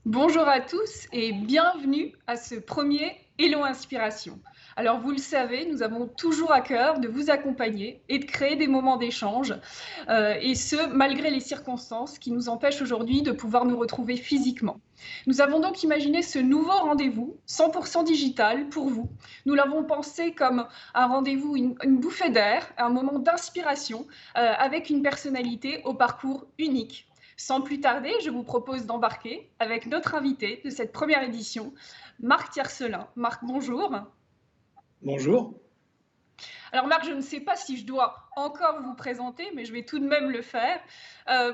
Bonjour à tous et bienvenue à ce premier Hello Inspiration. Alors vous le savez, nous avons toujours à cœur de vous accompagner et de créer des moments d'échange, et ce, malgré les circonstances qui nous empêchent aujourd'hui de pouvoir nous retrouver physiquement. Nous avons donc imaginé ce nouveau rendez-vous 100% digital pour vous. Nous l'avons pensé comme un rendez-vous, une bouffée d'air, un moment d'inspiration avec une personnalité au parcours unique. Sans plus tarder, je vous propose d'embarquer avec notre invité de cette première édition, Marc Tiercelin. Marc, bonjour. Bonjour. Alors Marc, je ne sais pas si je dois encore vous présenter, mais je vais tout de même le faire.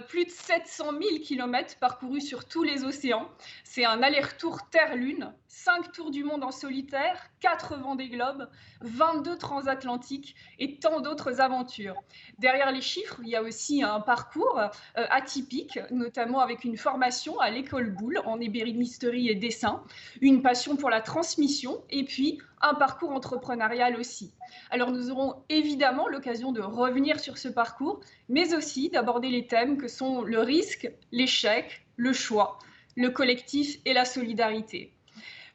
Plus de 700 000 kilomètres parcourus sur tous les océans. C'est un aller-retour Terre-Lune, 5 tours du monde en solitaire, 4 Vendée Globe, 22 transatlantiques et tant d'autres aventures. Derrière les chiffres, il y a aussi un parcours atypique, notamment avec une formation à l'école Boulle en ébénisterie et dessin, une passion pour la transmission et puis un parcours entrepreneurial aussi. Alors nous aurons évidemment l'occasion de revenir sur ce parcours, mais aussi d'aborder les thèmes que sont le risque, l'échec, le choix, le collectif et la solidarité.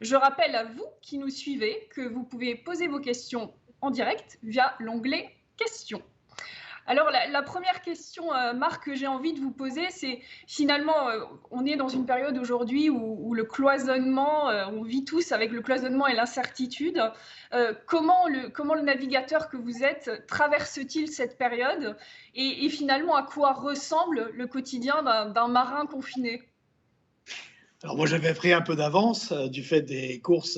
Je rappelle à vous qui nous suivez que vous pouvez poser vos questions en direct via l'onglet questions. Alors la première question, Marc, que j'ai envie de vous poser, c'est finalement, on est dans une période aujourd'hui où le cloisonnement, on vit tous avec le cloisonnement et l'incertitude. Comment le navigateur que vous êtes traverse-t-il cette période et finalement à quoi ressemble le quotidien d'un marin confiné? Alors moi j'avais pris un peu d'avance du fait des courses,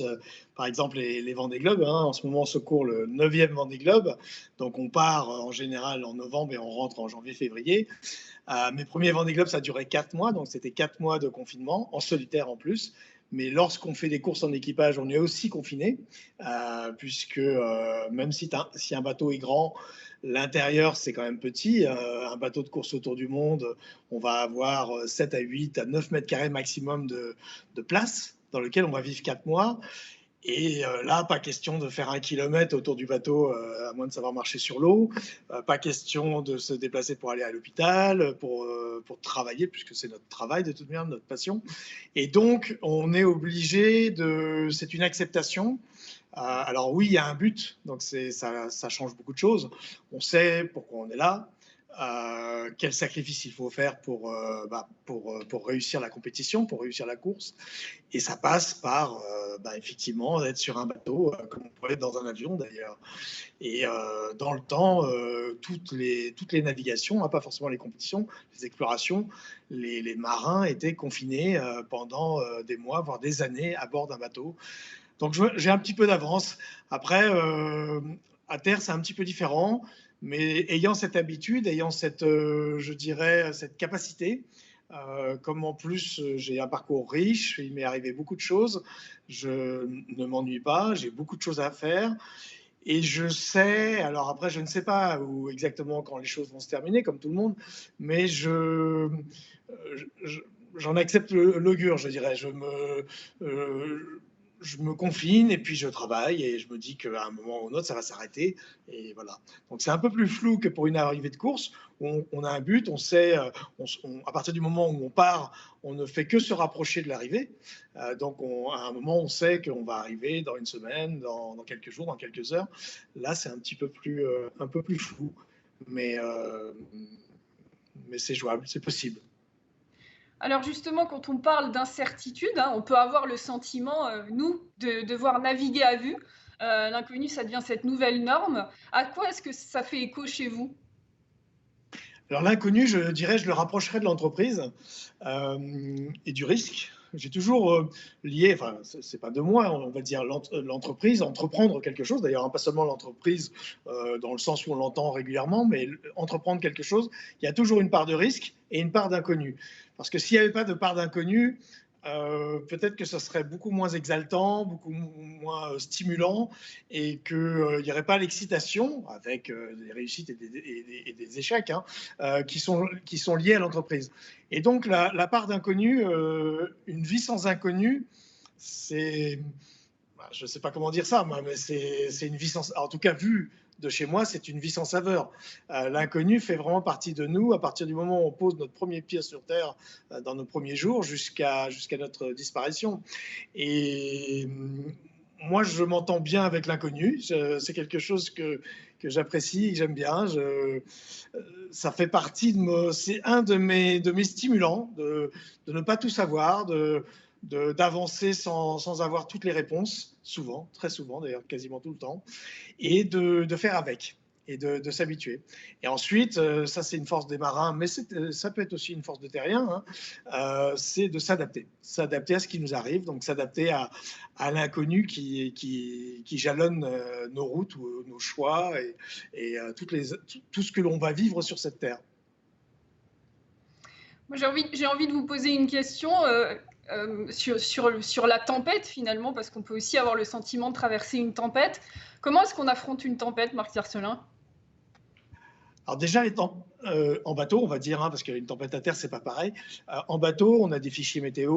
par exemple les Vendée Globe. En ce moment on se court le 9e Vendée Globe. Donc on part en général en novembre et on rentre en janvier-février. Mes premiers Vendée Globe ça a duré 4 mois, donc c'était 4 mois de confinement, en solitaire en plus. Mais lorsqu'on fait des courses en équipage, on est aussi confiné, puisque même si un bateau est grand, l'intérieur c'est quand même petit. Un bateau de course autour du monde, on va avoir 7 à 8 à 9 mètres carrés maximum de place dans lequel on va vivre 4 mois. Et là, pas question de faire 1 kilomètre autour du bateau, à moins de savoir marcher sur l'eau. Pas question de se déplacer pour aller à l'hôpital, pour travailler, puisque c'est notre travail de toute manière, notre passion. Et donc, on est obligé de. C'est une acceptation. Alors oui, il y a un but, donc ça change beaucoup de choses. On sait pourquoi on est là, quel sacrifice il faut faire pour réussir la compétition, pour réussir la course. Et ça passe par effectivement être sur un bateau, comme on pourrait être dans un avion d'ailleurs. Et dans le temps, toutes les navigations, pas forcément les compétitions, les explorations, les marins étaient confinés pendant des mois, voire des années à bord d'un bateau. Donc j'ai un petit peu d'avance. Après, à terre, c'est un petit peu différent, mais ayant cette habitude, ayant cette, je dirais, cette capacité, comme en plus j'ai un parcours riche, il m'est arrivé beaucoup de choses, je ne m'ennuie pas, j'ai beaucoup de choses à faire. Et je sais, alors après, je ne sais pas où exactement quand les choses vont se terminer, comme tout le monde, mais j'en accepte l'augure, je dirais. Je me confine et puis je travaille et je me dis qu'à un moment ou un autre, ça va s'arrêter. Et voilà. Donc c'est un peu plus flou que pour une arrivée de course où on a un but, on sait, à partir du moment où on part, on ne fait que se rapprocher de l'arrivée. Donc à un moment, on sait qu'on va arriver dans une semaine, dans quelques jours, dans quelques heures. Là, c'est un peu plus flou, mais, euh, mais c'est jouable, c'est possible. Alors justement, quand on parle d'incertitude, on peut avoir le sentiment, nous, de devoir naviguer à vue. L'inconnu, ça devient cette nouvelle norme. À quoi est-ce que ça fait écho chez vous? Alors l'inconnu, je dirais, je le rapprocherais de l'entreprise et du risque. J'ai toujours lié, enfin, c'est pas de moi, on va dire l'entreprise, entreprendre quelque chose. D'ailleurs, pas seulement l'entreprise dans le sens où on l'entend régulièrement, mais entreprendre quelque chose. Il y a toujours une part de risque et une part d'inconnu. Parce que s'il n'y avait pas de part d'inconnu, peut-être que ça serait beaucoup moins exaltant, beaucoup moins stimulant, et qu'il n'y aurait pas l'excitation avec des réussites et des échecs qui sont liés à l'entreprise. Et donc la part d'inconnu, une vie sans inconnu, c'est, je ne sais pas comment dire ça, moi, mais c'est une vie sans, en tout cas vue de chez moi, c'est une vie sans saveur. L'inconnu fait vraiment partie de nous à partir du moment où on pose notre premier pied sur Terre dans nos premiers jours jusqu'à notre disparition. Et moi, je m'entends bien avec l'inconnu. C'est quelque chose que j'apprécie, que j'aime bien. Ça fait partie c'est un de mes stimulants de ne pas tout savoir, d'avancer sans avoir toutes les réponses, souvent, très souvent d'ailleurs, quasiment tout le temps, et de faire avec et de s'habituer. Et ensuite, ça c'est une force des marins, mais ça peut être aussi une force de terrien, hein, c'est de s'adapter à ce qui nous arrive, donc s'adapter à l'inconnu qui jalonne nos routes ou nos choix et tout ce que l'on va vivre sur cette terre. Moi, j'ai envie de vous poser une question sur la tempête, finalement, parce qu'on peut aussi avoir le sentiment de traverser une tempête. Comment est-ce qu'on affronte une tempête, Marc Tiercelin? Alors déjà, en bateau, on va dire, hein, parce qu'une tempête à terre, c'est pas pareil. En bateau, on a des fichiers météo.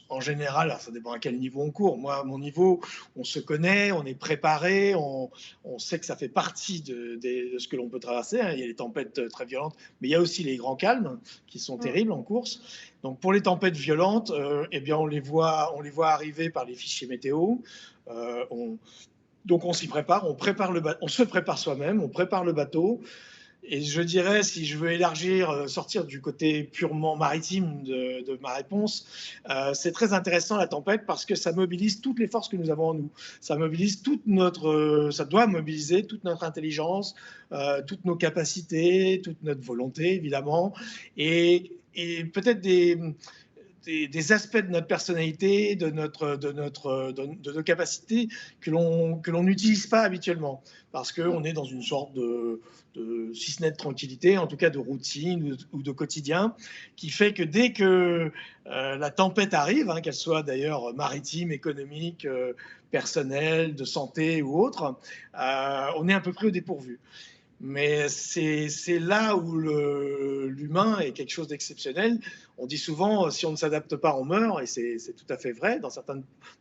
En général, alors ça dépend à quel niveau on court. Moi, à mon niveau, on se connaît, on est préparé, on sait que ça fait partie de ce que l'on peut traverser, hein. Il y a les tempêtes très violentes, mais il y a aussi les grands calmes qui sont terribles en course. Donc pour les tempêtes violentes, eh bien on les voit arriver par les fichiers météo. Donc on s'y prépare, on se prépare soi-même, on prépare le bateau. Et je dirais, si je veux élargir, sortir du côté purement maritime de ma réponse, c'est très intéressant la tempête parce que ça mobilise toutes les forces que nous avons en nous. Ça doit mobiliser toute notre intelligence, toutes nos capacités, toute notre volonté évidemment, et peut-être des aspects de notre personnalité, de nos capacités que l'on n'utilise pas habituellement, parce qu'on est dans une sorte si ce n'est de tranquillité, en tout cas de routine ou de quotidien, qui fait que dès que la tempête arrive, hein, qu'elle soit d'ailleurs maritime, économique, personnelle, de santé ou autre, on est un peu pris au dépourvu. Mais c'est là où l'humain est quelque chose d'exceptionnel. On dit souvent, si on ne s'adapte pas, on meurt, et c'est tout à fait vrai dans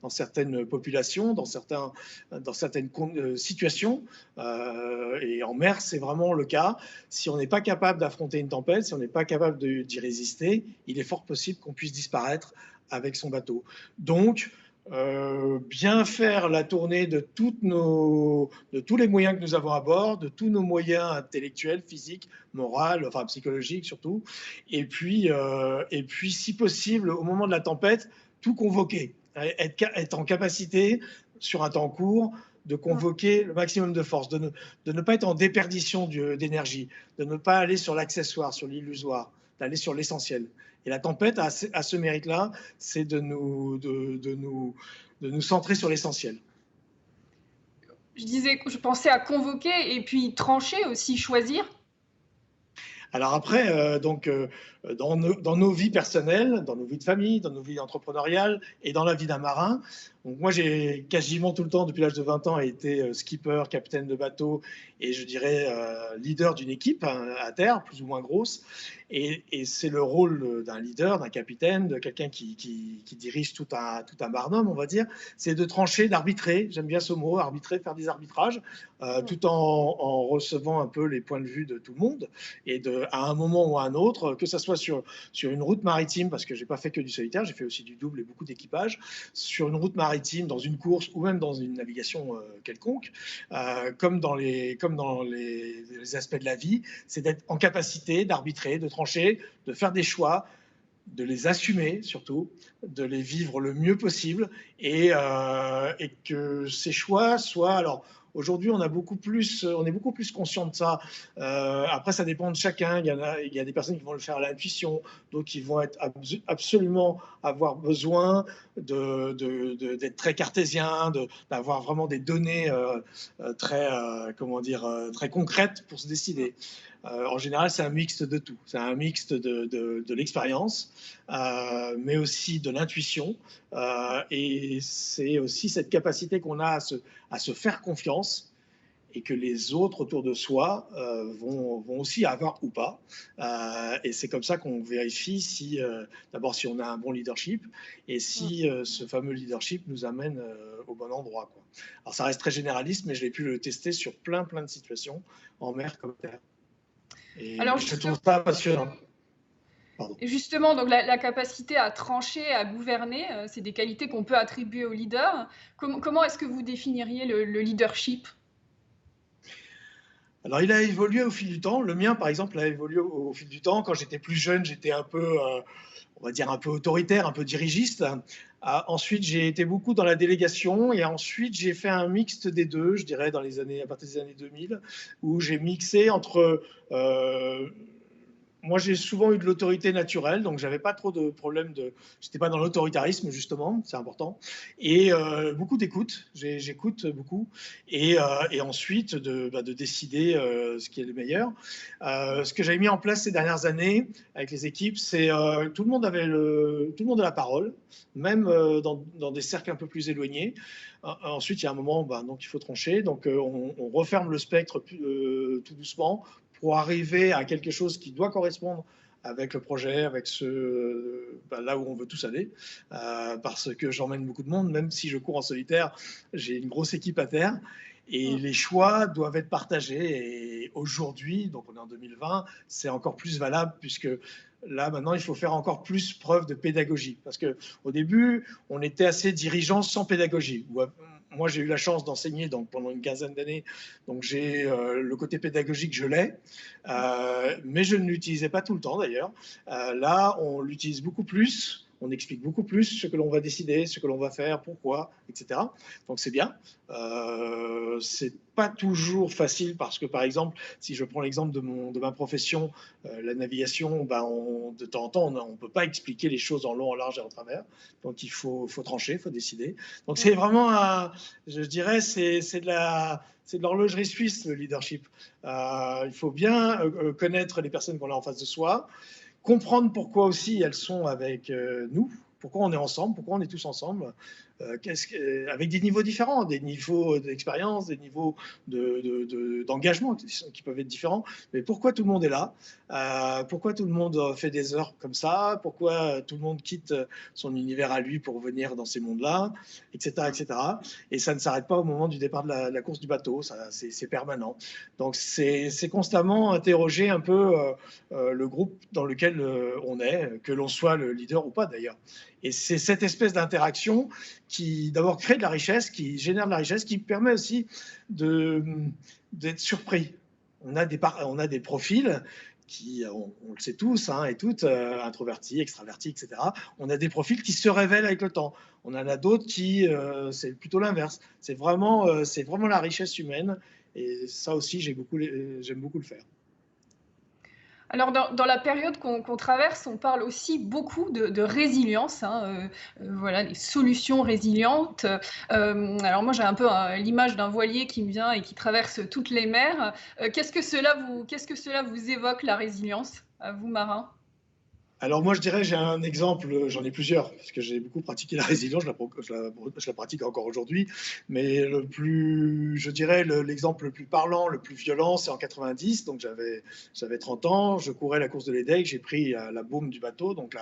certaines populations, dans certaines situations. Et en mer, c'est vraiment le cas. Si on n'est pas capable d'affronter une tempête, si on n'est pas capable d'y résister, il est fort possible qu'on puisse disparaître avec son bateau. Donc, bien faire la tournée de tous les moyens que nous avons à bord, de tous nos moyens intellectuels, physiques, moraux, enfin psychologiques surtout, et puis si possible, au moment de la tempête, tout convoquer, être en capacité, sur un temps court, de convoquer le maximum de force, de ne pas être en déperdition d'énergie, de ne pas aller sur l'accessoire, sur l'illusoire, d'aller sur l'essentiel. Et la tempête a ce mérite-là, c'est de nous centrer sur l'essentiel. Je pensais à convoquer et puis trancher aussi, choisir. Alors après, dans nos vies personnelles, dans nos vies de famille, dans nos vies entrepreneuriales et dans la vie d'un marin, donc moi j'ai quasiment tout le temps, depuis l'âge de 20 ans, été skipper, capitaine de bateau et je dirais leader d'une équipe à terre, plus ou moins grosse. Et c'est le rôle d'un leader, d'un capitaine, de quelqu'un qui dirige tout un barnum, on va dire, c'est de trancher, d'arbitrer, j'aime bien ce mot, arbitrer, faire des arbitrages, tout en recevant un peu les points de vue de tout le monde, et à un moment ou à un autre, que ce soit sur une route maritime, parce que je n'ai pas fait que du solitaire, j'ai fait aussi du double et beaucoup d'équipage, sur une route maritime, dans une course ou même dans une navigation quelconque, comme dans les aspects de la vie, c'est d'être en capacité d'arbitrer, de trancher, de faire des choix, de les assumer surtout, de les vivre le mieux possible et que ces choix soient... Alors, aujourd'hui, on est beaucoup plus conscient de ça. Après, ça dépend de chacun. Il y a des personnes qui vont le faire à l'intuition, d'autres qui vont absolument avoir besoin d'être très cartésien, d'avoir vraiment des données très concrètes pour se décider. En général, c'est un mixte de tout. C'est un mixte de l'expérience, mais aussi de l'intuition. Et c'est aussi cette capacité qu'on a à se faire confiance et que les autres autour de soi vont aussi avoir ou pas. Et c'est comme ça qu'on vérifie si, d'abord, si on a un bon leadership et si ce fameux leadership nous amène au bon endroit, quoi. Alors ça reste très généraliste, mais je l'ai pu le tester sur plein de situations, en mer comme terre. Et Alors je trouve ça passionnant. Pardon. justement, donc la capacité à trancher, à gouverner, c'est des qualités qu'on peut attribuer au leader. Comment est-ce que vous définiriez le leadership? Alors, il a évolué au fil du temps. Le mien, par exemple, a évolué au fil du temps. Quand j'étais plus jeune, j'étais un peu, on va dire, un peu autoritaire, un peu dirigiste. Ensuite, j'ai été beaucoup dans la délégation et ensuite, j'ai fait un mixte des deux, je dirais, à partir des années 2000, où j'ai mixé entre moi, j'ai souvent eu de l'autorité naturelle, donc j'avais pas trop de problèmes de. J'étais pas dans l'autoritarisme justement, c'est important. Et beaucoup d'écoute, j'écoute beaucoup. Et ensuite de décider ce qui est le meilleur. Ce que j'avais mis en place ces dernières années avec les équipes, c'est tout le monde a la parole, même dans des cercles un peu plus éloignés. Ensuite, il y a un moment, donc il faut trancher. Donc on referme le spectre tout doucement pour arriver à quelque chose qui doit correspondre avec le projet, avec là où on veut tous aller, parce que j'emmène beaucoup de monde, même si je cours en solitaire, j'ai une grosse équipe à terre, et les choix doivent être partagés. Et aujourd'hui, donc on est en 2020, c'est encore plus valable, puisque là, maintenant, il faut faire encore plus preuve de pédagogie. Parce qu'au début, on était assez dirigeant sans pédagogie. Moi, j'ai eu la chance d'enseigner pendant une quinzaine d'années, donc j'ai le côté pédagogique, je l'ai, mais je ne l'utilisais pas tout le temps d'ailleurs. Là, on l'utilise beaucoup plus. On explique beaucoup plus ce que l'on va décider, ce que l'on va faire, pourquoi, etc. Donc c'est bien. C'est pas toujours facile parce que, par exemple, si je prends l'exemple de ma profession, la navigation, de temps en temps, on ne peut pas expliquer les choses en long, en large et en travers. Donc il faut trancher, il faut décider. Donc c'est vraiment, je dirais, c'est de l'horlogerie suisse, le leadership. Il faut bien connaître les personnes qu'on a en face de soi, comprendre pourquoi aussi elles sont avec nous, pourquoi on est ensemble, pourquoi on est tous ensemble, avec des niveaux différents, des niveaux d'expérience, des niveaux d'engagement qui peuvent être différents, mais pourquoi tout le monde est là, pourquoi tout le monde fait des heures comme ça, pourquoi tout le monde quitte son univers à lui pour venir dans ces mondes-là, etc., etc. Et ça ne s'arrête pas au moment du départ de la course du bateau, c'est permanent. Donc c'est constamment interroger un peu le groupe dans lequel on est, que l'on soit le leader ou pas d'ailleurs. Et c'est cette espèce d'interaction qui d'abord crée de la richesse, qui génère de la richesse, qui permet aussi d'être surpris. On a des profils qui, on le sait tous et toutes, introvertis, extravertis, etc. On a des profils qui se révèlent avec le temps. On en a d'autres qui, c'est plutôt l'inverse. C'est vraiment la richesse humaine. Et ça aussi, j'aime beaucoup le faire. Alors dans la période qu'on traverse, on parle aussi beaucoup de résilience, voilà, des solutions résilientes. Alors moi j'ai un peu l'image d'un voilier qui me vient et qui traverse toutes les mers. Qu'est-ce que cela vous évoque, la résilience, à vous, marins? Alors moi, je dirais, j'ai un exemple, j'en ai plusieurs, parce que j'ai beaucoup pratiqué la résilience, je la pratique encore aujourd'hui, mais je dirais, l'exemple le plus parlant, le plus violent, c'est en 90, donc j'avais 30 ans, je courais la course de l'Edec, j'ai pris la baume du bateau, donc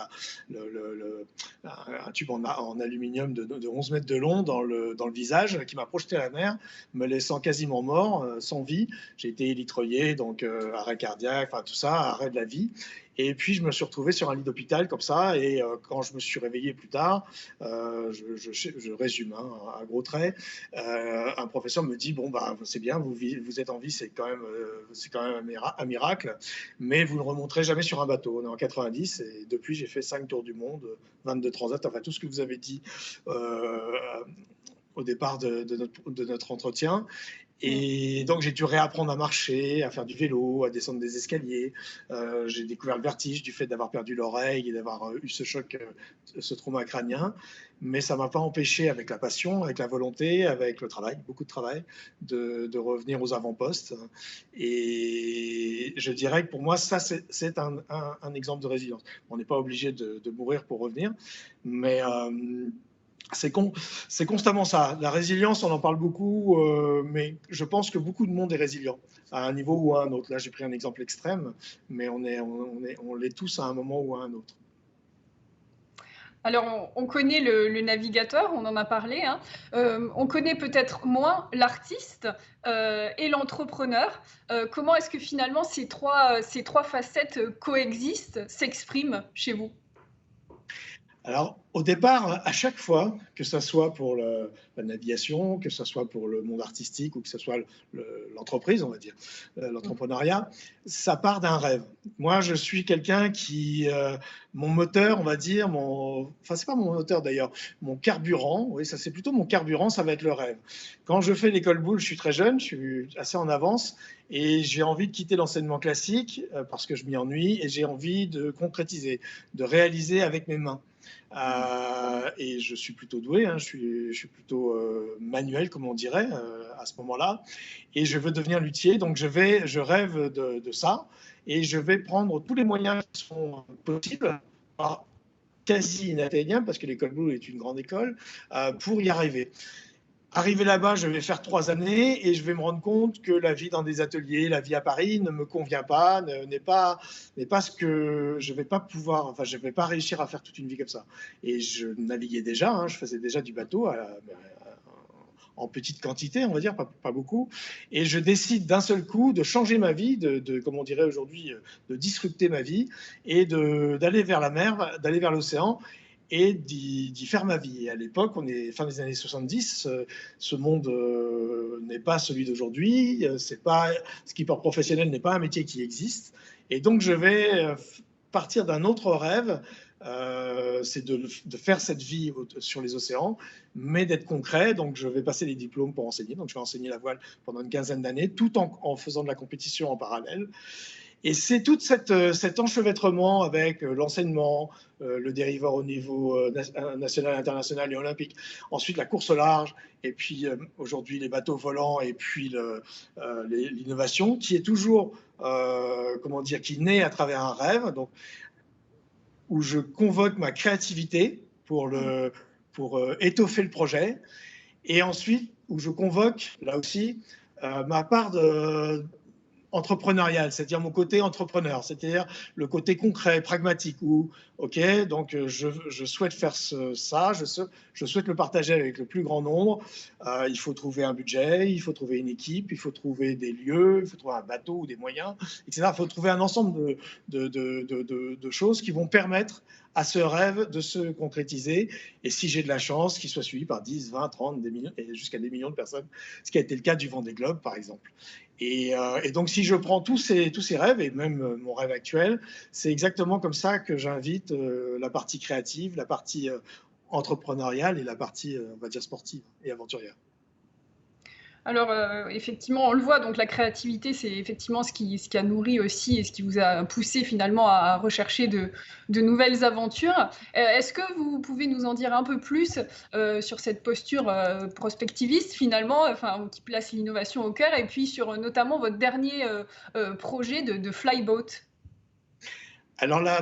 un tube en aluminium de 11 mètres de long dans le visage, qui m'a projeté à la mer, me laissant quasiment mort, sans vie. J'ai été élytroyé, donc arrêt cardiaque, enfin tout ça, arrêt de la vie. Et puis, je me suis retrouvé sur un lit d'hôpital comme ça. Et quand je me suis réveillé plus tard, je résume à gros traits, un professeur me dit, bon, c'est bien, vous êtes en vie, c'est quand même un miracle, mais vous ne remonterez jamais sur un bateau. On est en 90 et depuis, j'ai fait 5 tours du monde, 22 transats, enfin tout ce que vous avez dit au départ de notre entretien. Et donc, j'ai dû réapprendre à marcher, à faire du vélo, à descendre des escaliers. J'ai découvert le vertige du fait d'avoir perdu l'oreille et d'avoir eu ce choc, ce trauma crânien. Mais ça ne m'a pas empêché, avec la passion, avec la volonté, avec le travail, beaucoup de travail, de revenir aux avant-postes. Et je dirais que pour moi, ça, c'est un exemple de résilience. On n'est pas obligé de mourir pour revenir, mais C'est constamment ça. La résilience, on en parle beaucoup, mais je pense que beaucoup de monde est résilient à un niveau ou à un autre. Là, j'ai pris un exemple extrême, mais on l'est tous à un moment ou à un autre. Alors, on connaît le navigateur, on en a parlé, hein. On connaît peut-être moins l'artiste et l'entrepreneur. Comment est-ce que finalement ces trois facettes coexistent, s'expriment chez vous? Alors, au départ, à chaque fois, que ce soit pour la navigation, que ce soit pour le monde artistique ou que ce soit l'entreprise, on va dire, l'entrepreneuriat, ça part d'un rêve. Moi, je suis quelqu'un qui, mon moteur, on va dire, enfin, c'est pas mon moteur d'ailleurs, mon carburant, oui, ça c'est plutôt mon carburant, ça va être le rêve. Quand je fais l'école boule, je suis très jeune, je suis assez en avance et j'ai envie de quitter l'enseignement classique parce que je m'y ennuie et j'ai envie de concrétiser, de réaliser avec mes mains. Et je suis plutôt doué, hein, je suis plutôt manuel, comme on dirait, à ce moment-là. Et je veux devenir luthier, donc je rêve de ça. Et je vais prendre tous les moyens qui sont possibles, quasi inatteignables, parce que l'école Blue est une grande école, pour y arriver. Arrivé là-bas, je vais faire 3 années et je vais me rendre compte que la vie dans des ateliers, la vie à Paris ne me convient pas, n'est pas ce que je vais pas pouvoir, enfin, je vais pas réussir à faire toute une vie comme ça. Et je naviguais déjà, hein, je faisais déjà du bateau en petite quantité, on va dire, pas beaucoup. Et je décide d'un seul coup de changer ma vie, comme on dirait aujourd'hui, de disrupter ma vie et d'aller vers la mer, d'aller vers l'océan et d'y faire ma vie. Et à l'époque, on est fin des années 70, ce monde n'est pas celui d'aujourd'hui, skipper professionnel n'est pas un métier qui existe. Et donc, je vais partir d'un autre rêve, c'est de faire cette vie sur les océans, mais d'être concret. Donc, je vais passer les diplômes pour enseigner. Donc, je vais enseigner la voile pendant une quinzaine d'années, tout en faisant de la compétition en parallèle. Et c'est tout cet enchevêtrement avec l'enseignement, le dériveur au niveau national, international et olympique, ensuite la course au large, et puis aujourd'hui les bateaux volants, et puis l'innovation, qui est toujours, comment dire, qui naît à travers un rêve, donc, où je convoque ma créativité pour étoffer le projet, et ensuite où je convoque, là aussi, ma part entrepreneurial, c'est-à-dire mon côté entrepreneur, c'est-à-dire le côté concret, pragmatique, où, ok, donc je souhaite faire ça, je souhaite le partager avec le plus grand nombre, il faut trouver un budget, il faut trouver une équipe, il faut trouver des lieux, il faut trouver un bateau ou des moyens, etc. Il faut trouver un ensemble de choses qui vont permettre à ce rêve de se concrétiser, et si j'ai de la chance, qu'il soit suivi par 10, 20, 30, des millions, et jusqu'à des millions de personnes, ce qui a été le cas du Vendée Globe, par exemple. Et donc, si je prends tous ces rêves, et même mon rêve actuel, c'est exactement comme ça que j'invite la partie créative, la partie entrepreneuriale et la partie, on va dire, sportive et aventurière. Alors, effectivement, on le voit, donc la créativité, c'est effectivement ce qui a nourri aussi et ce qui vous a poussé finalement à rechercher de nouvelles aventures. Est-ce que vous pouvez nous en dire un peu plus sur cette posture prospectiviste finalement, enfin, qui place l'innovation au cœur, et puis sur notamment votre dernier projet de Flyboat? Alors là,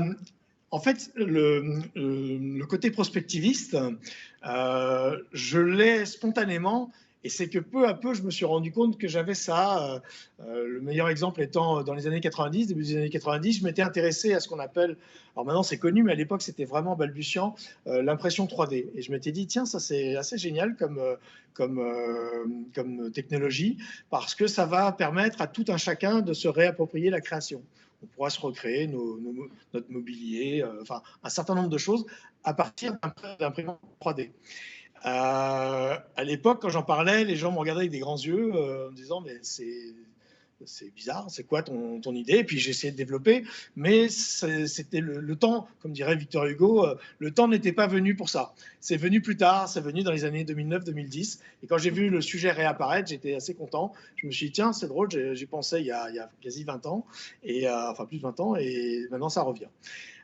en fait, le côté prospectiviste, je l'ai spontanément. Et c'est que peu à peu, je me suis rendu compte que j'avais ça. Le meilleur exemple étant dans les années 90, début des années 90, je m'étais intéressé à ce qu'on appelle, alors maintenant c'est connu, mais à l'époque c'était vraiment balbutiant, l'impression 3D. Et je m'étais dit, tiens, ça c'est assez génial comme technologie, parce que ça va permettre à tout un chacun de se réapproprier la création. On pourra se recréer notre mobilier, enfin un certain nombre de choses à partir d'imprimante 3D. À l'époque, quand j'en parlais, les gens me regardaient avec des grands yeux en me disant mais c'est bizarre, c'est quoi ton idée? Et puis j'ai essayé de développer, mais c'était le temps, comme dirait Victor Hugo, le temps n'était pas venu pour ça. C'est venu plus tard, c'est venu dans les années 2009-2010. Et quand j'ai vu le sujet réapparaître, j'étais assez content. Je me suis dit, tiens, c'est drôle, j'y pensais il y a quasi 20 ans, et, enfin plus de 20 ans, et maintenant ça revient.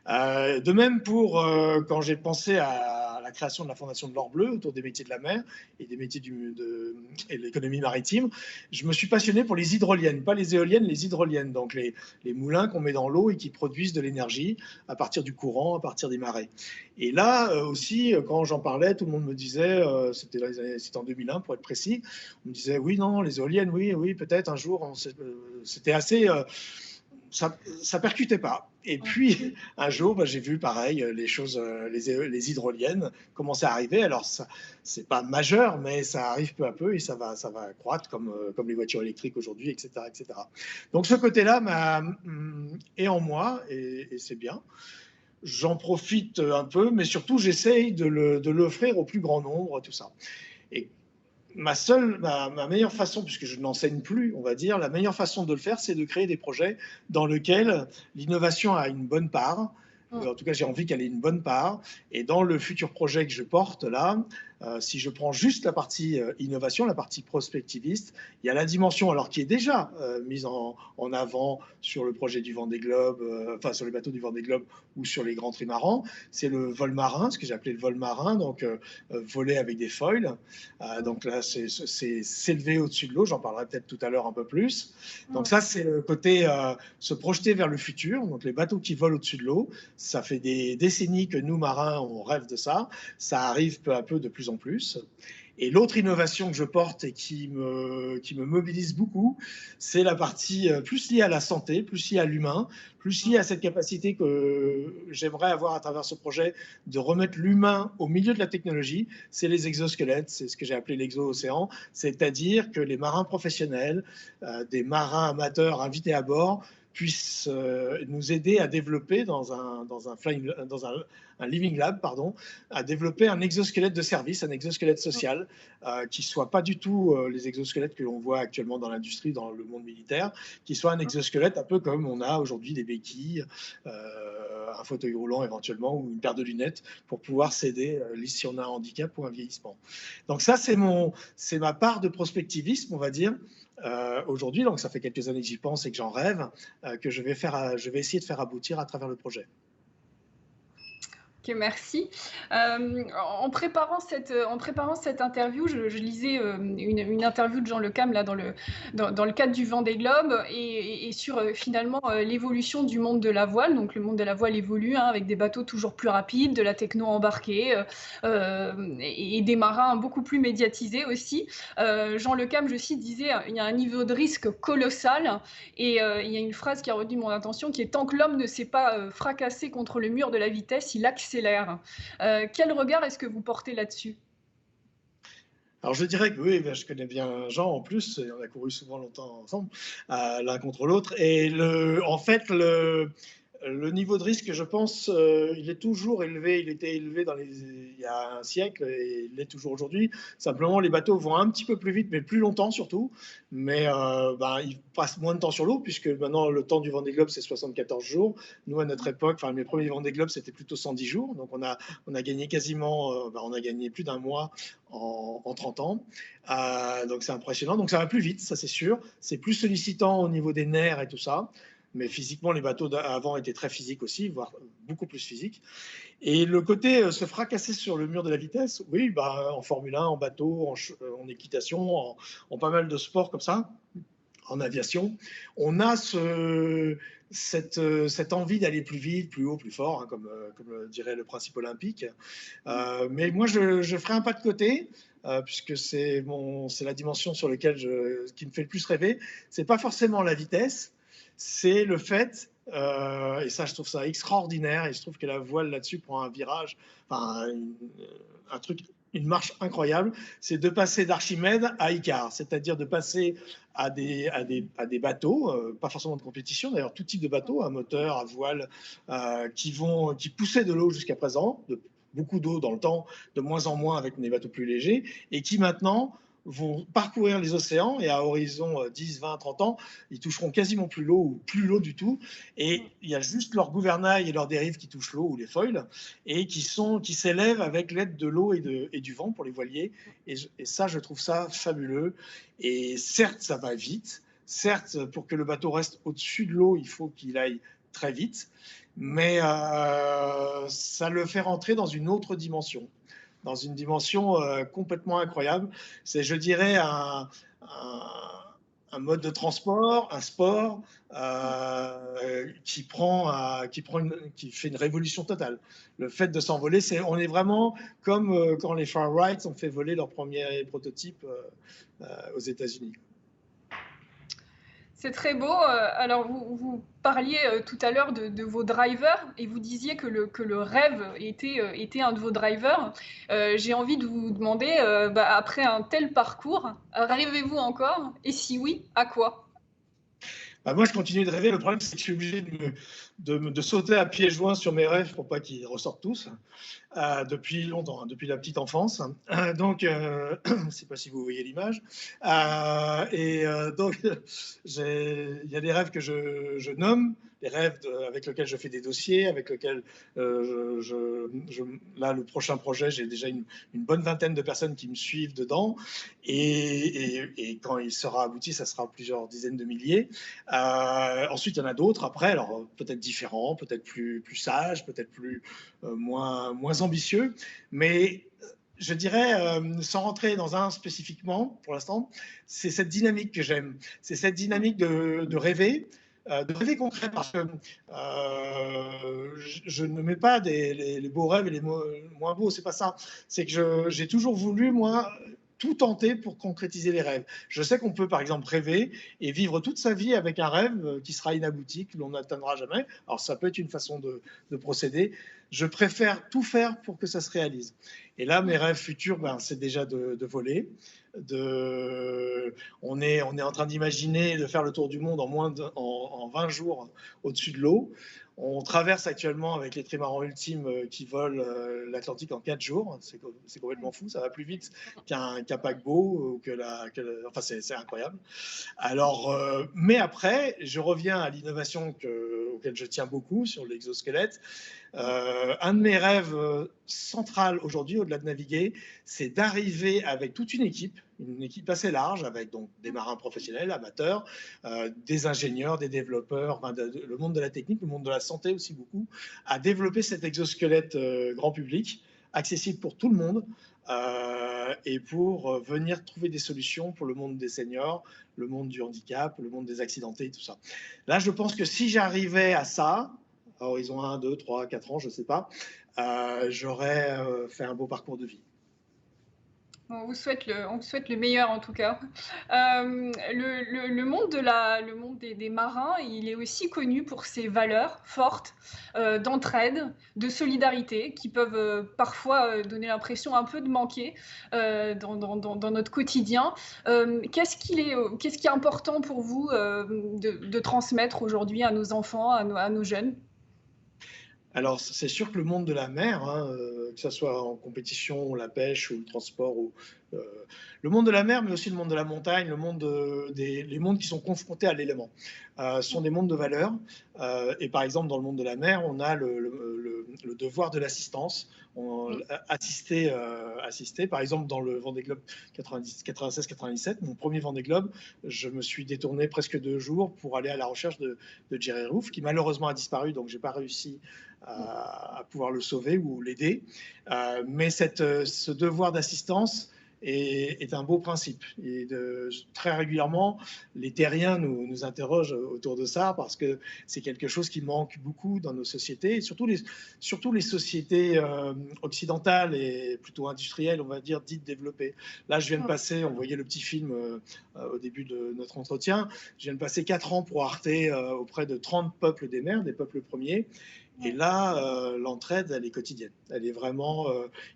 De même pour quand j'ai pensé à la création de la Fondation de l'Or Bleu autour des métiers de la mer et des métiers et de l'économie maritime, je me suis passionné pour les hydroliennes, pas les éoliennes, les hydroliennes, donc les moulins qu'on met dans l'eau et qui produisent de l'énergie à partir du courant, à partir des marées. Et là aussi, quand j'en parlais, tout le monde me disait, c'était en 2001 pour être précis, on me disait oui, non, les éoliennes, oui, oui, peut-être un jour, c'était assez... ça percutait pas. Et puis, un jour, j'ai vu, pareil, les choses, les hydroliennes commencer à arriver. Alors, c'est pas majeur, mais ça arrive peu à peu et ça va croître comme les voitures électriques aujourd'hui, etc., etc. Donc, ce côté-là est en moi et c'est bien. J'en profite un peu, mais surtout, j'essaye de l'offrir au plus grand nombre, tout ça. Et ma meilleure façon, puisque je n'enseigne plus, on va dire, la meilleure façon de le faire, c'est de créer des projets dans lesquels l'innovation a une bonne part. En tout cas, j'ai envie qu'elle ait une bonne part. Et dans le futur projet que je porte là, si je prends juste la partie innovation, la partie prospectiviste, il y a la dimension alors qui est déjà mise en avant sur le projet du Vendée Globe, enfin sur les bateaux du Vendée Globe ou sur les grands trimarans, c'est le vol marin, ce que j'ai appelé le vol marin, donc voler avec des foils. Donc là, c'est s'élever au-dessus de l'eau, j'en parlerai peut-être tout à l'heure un peu plus. Donc ça, c'est le côté se projeter vers le futur, donc les bateaux qui volent au-dessus de l'eau. Ça fait des décennies que nous, marins, on rêve de ça. Ça arrive peu à peu de plus en plus. Et l'autre innovation que je porte et qui me mobilise beaucoup, c'est la partie plus liée à la santé, plus liée à l'humain, plus liée à cette capacité que j'aimerais avoir à travers ce projet de remettre l'humain au milieu de la technologie. C'est les exosquelettes, c'est ce que j'ai appelé l'exo-océan, c'est-à-dire que les marins professionnels, des marins amateurs invités à bord, puissent nous aider à développer dans un living lab, pardon, à développer un exosquelette de service, un exosquelette social, qui ne soit pas du tout les exosquelettes que l'on voit actuellement dans l'industrie, dans le monde militaire, qui soit un exosquelette un peu comme on a aujourd'hui des béquilles, un fauteuil roulant éventuellement ou une paire de lunettes pour pouvoir s'aider si on a un handicap ou un vieillissement. Donc ça, c'est ma part de prospectivisme, on va dire, aujourd'hui. Donc ça fait quelques années que j'y pense et que j'en rêve, que je vais essayer de faire aboutir à travers le projet. Ok, merci. En préparant cette interview, je lisais une interview de Jean Le Cam là, dans le cadre du Vendée Globe et sur finalement l'évolution du monde de la voile. Donc le monde de la voile évolue avec des bateaux toujours plus rapides, de la techno embarquée et des marins beaucoup plus médiatisés aussi. Jean Le Cam, je cite, disait il y a un niveau de risque colossal et il y a une phrase qui a retenu mon attention qui est « Tant que l'homme ne s'est pas fracassé contre le mur de la vitesse, il accélère ». Quel regard est-ce que vous portez là-dessus? Alors je dirais que oui, je connais bien Jean en plus, on a couru souvent longtemps ensemble, l'un contre l'autre. Et en fait, le niveau de risque, je pense, il est toujours élevé. Il était élevé il y a un siècle et il l'est toujours aujourd'hui. Simplement, les bateaux vont un petit peu plus vite, mais plus longtemps surtout. Mais ils passent moins de temps sur l'eau, puisque maintenant, le temps du Vendée Globe, c'est 74 jours. Nous, à notre époque, mes premiers Vendée Globe, c'était plutôt 110 jours. Donc, on a gagné quasiment, on a gagné plus d'un mois en 30 ans. Donc, c'est impressionnant. Donc, ça va plus vite, ça c'est sûr. C'est plus sollicitant au niveau des nerfs et tout ça. Mais physiquement, les bateaux d'avant étaient très physiques aussi, voire beaucoup plus physiques. Et le côté se fracasser sur le mur de la vitesse, oui, en Formule 1, en bateau, en équitation, en pas mal de sports comme ça, en aviation, on a cette envie d'aller plus vite, plus haut, plus fort, comme dirait le principe olympique. Mais moi, je ferai un pas de côté, puisque c'est la dimension sur laquelle qui me fait le plus rêver. C'est pas forcément la vitesse, c'est le fait, et ça je trouve ça extraordinaire, et je trouve que la voile là-dessus prend un virage, une marche incroyable, c'est de passer d'Archimède à Icare, c'est-à-dire de passer à des bateaux, pas forcément de compétition, d'ailleurs tout type de bateaux, à moteur, à voile, qui poussaient de l'eau jusqu'à présent, beaucoup d'eau dans le temps, de moins en moins avec des bateaux plus légers, et qui maintenant vont parcourir les océans et à horizon 10, 20, 30 ans, ils toucheront quasiment plus l'eau ou plus l'eau du tout. Et il y a juste leur gouvernail et leurs dérives qui touchent l'eau ou les foils et qui s'élèvent avec l'aide de l'eau et du vent pour les voiliers. Et ça, je trouve ça fabuleux. Et certes, ça va vite. Certes, pour que le bateau reste au-dessus de l'eau, il faut qu'il aille très vite. Mais ça le fait rentrer dans une autre dimension. dans une dimension complètement incroyable. C'est, je dirais, un mode de transport, un sport qui fait une révolution totale. Le fait de s'envoler, on est vraiment comme quand les Far Right ont fait voler leur premier prototype aux États-Unis. C'est très beau. Alors, vous parliez tout à l'heure de vos drivers et vous disiez que le rêve était un de vos drivers. J'ai envie de vous demander, après un tel parcours, rêvez-vous encore? Et si oui, à quoi? Bah, moi, je continue de rêver. Le problème, c'est que je suis obligé de sauter à pieds joints sur mes rêves pour pas qu'ils ressortent tous, depuis longtemps, hein, depuis la petite enfance. Donc, je ne sais pas si vous voyez l'image. Donc, il y a des rêves que je nomme, des rêves avec lesquels je fais des dossiers, avec lesquels là, le prochain projet, j'ai déjà une bonne vingtaine de personnes qui me suivent dedans. Et quand il sera abouti, ça sera plusieurs dizaines de milliers. Ensuite, il y en a d'autres après, alors peut-être différents, peut-être plus sages, peut-être moins ambitieux, mais je dirais, sans rentrer dans un spécifiquement pour l'instant, c'est cette dynamique que j'aime. C'est cette dynamique de rêver concret, parce que je ne mets pas les beaux rêves et les moins beaux, c'est pas ça. C'est que j'ai toujours voulu, moi, tout tenter pour concrétiser les rêves. Je sais qu'on peut, par exemple, rêver et vivre toute sa vie avec un rêve qui sera inabouti, que l'on n'atteindra jamais. Alors, ça peut être une façon de procéder. Je préfère tout faire pour que ça se réalise. Et là, mes rêves futurs, c'est déjà de voler. On est en train d'imaginer de faire le tour du monde en 20 jours au-dessus de l'eau. On traverse actuellement avec les trimarans ultimes qui volent l'Atlantique en 4 jours. C'est complètement fou, ça va plus vite qu'un paquebot. Enfin, c'est incroyable. Alors, mais après, je reviens à l'innovation auquel je tiens beaucoup sur l'exosquelette. Un de mes rêves central aujourd'hui, au-delà de naviguer, c'est d'arriver avec toute une équipe assez large, avec donc des marins professionnels, amateurs, des ingénieurs, des développeurs, le monde de la technique, le monde de la santé aussi beaucoup, à développer cet exosquelette grand public, accessible pour tout le monde, et pour venir trouver des solutions pour le monde des seniors, le monde du handicap, le monde des accidentés et tout ça. Là, je pense que si j'arrivais à ça, à horizon 1, 2, 3, 4 ans, je ne sais pas, j'aurais fait un beau parcours de vie. On vous souhaite le meilleur en tout cas. Le monde des marins, il est aussi connu pour ses valeurs fortes d'entraide, de solidarité, qui peuvent parfois donner l'impression un peu de manquer dans notre quotidien. Qu'est-ce qui est important pour vous de transmettre aujourd'hui à nos enfants, à nos jeunes? Alors, c'est sûr que le monde de la mer, hein, que ce soit en compétition, la pêche ou le transport, le monde de la mer, mais aussi le monde de la montagne, les mondes qui sont confrontés à l'élément, sont des mondes de valeurs. Et par exemple, dans le monde de la mer, on a le devoir de l'assistance. Assister. Par exemple, dans le Vendée Globe 96-97, mon premier Vendée Globe, je me suis détourné presque 2 jours pour aller à la recherche de Jerry Roof, qui malheureusement a disparu, donc je n'ai pas réussi à pouvoir le sauver ou l'aider. Mais ce devoir d'assistance est un beau principe. Et très régulièrement, les terriens nous interrogent autour de ça, parce que c'est quelque chose qui manque beaucoup dans nos sociétés, et surtout les sociétés occidentales et plutôt industrielles, on va dire, dites développées. Là, je viens de passer, on voyait le petit film au début de notre entretien, je viens de passer 4 ans pour Arte auprès de 30 peuples des mers, des peuples premiers. Et là, l'entraide, elle est quotidienne. Elle est vraiment,